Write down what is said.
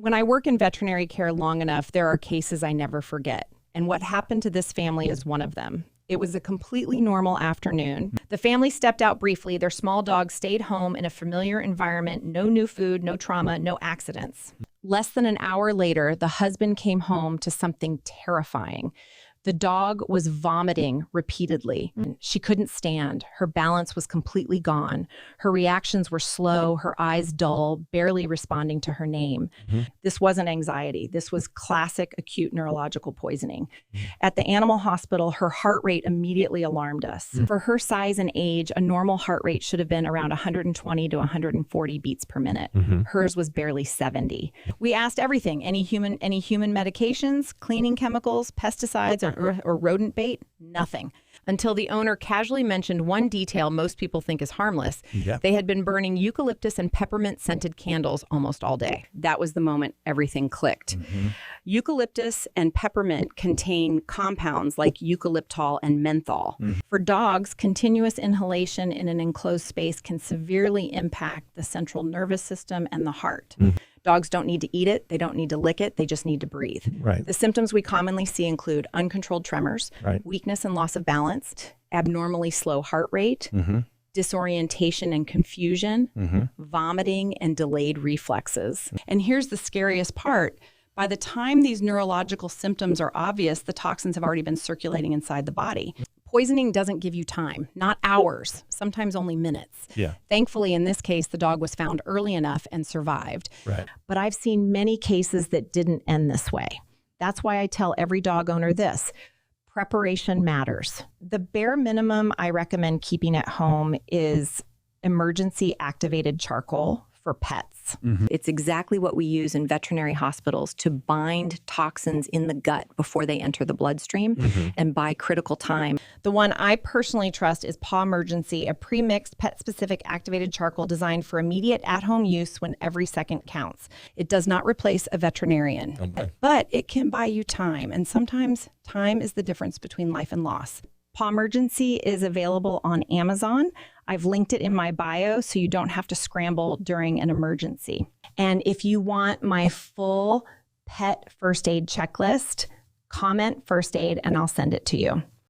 When I work in veterinary care long enough, there are cases I never forget. And what happened to this family is one of them. It was a completely normal afternoon. The family stepped out briefly. Their small dog stayed home in a familiar environment, no new food, no trauma, no accidents. Less than an hour later, the husband came home to something terrifying. The dog was vomiting repeatedly. She couldn't stand. Her balance was completely gone. Her reactions were slow, her eyes dull, barely responding to her name. This wasn't anxiety. This was classic acute neurological poisoning. At the animal hospital, her heart rate immediately alarmed us. For her size and age, a normal heart rate should have been around 120 to 140 beats per minute. Hers was barely 70. We asked everything, any human medications, cleaning chemicals, pesticides, or rodent bait? Nothing. Until the owner casually mentioned one detail most people think is harmless. They had been burning eucalyptus and peppermint scented candles almost all day. That was the moment everything clicked. Eucalyptus and peppermint contain compounds like eucalyptol and menthol. For dogs, continuous inhalation in an enclosed space can severely impact the central nervous system and the heart. Dogs don't need to eat it. They don't need to lick it. They just need to breathe. The symptoms we commonly see include uncontrolled tremors, weakness and loss of balance, abnormally slow heart rate, disorientation and confusion, vomiting, and delayed reflexes. And here's the scariest part. By the time these neurological symptoms are obvious, the toxins have already been circulating inside the body. Poisoning doesn't give you time, not hours, sometimes only minutes. Thankfully, in this case, the dog was found early enough and survived. But I've seen many cases that didn't end this way. That's why I tell every dog owner this: preparation matters. The bare minimum I recommend keeping at home is emergency activated charcoal for pets. It's exactly what we use in veterinary hospitals to bind toxins in the gut before they enter the bloodstream and buy critical time. The one I personally trust is Paw Emergency, a pre-mixed pet-specific activated charcoal designed for immediate at-home use when every second counts. It does not replace a veterinarian, but it can buy you time. And sometimes time is the difference between life and loss. Paw Emergency is available on Amazon. I've linked it in my bio so you don't have to scramble during an emergency. And if you want my full pet first aid checklist, comment first aid and I'll send it to you.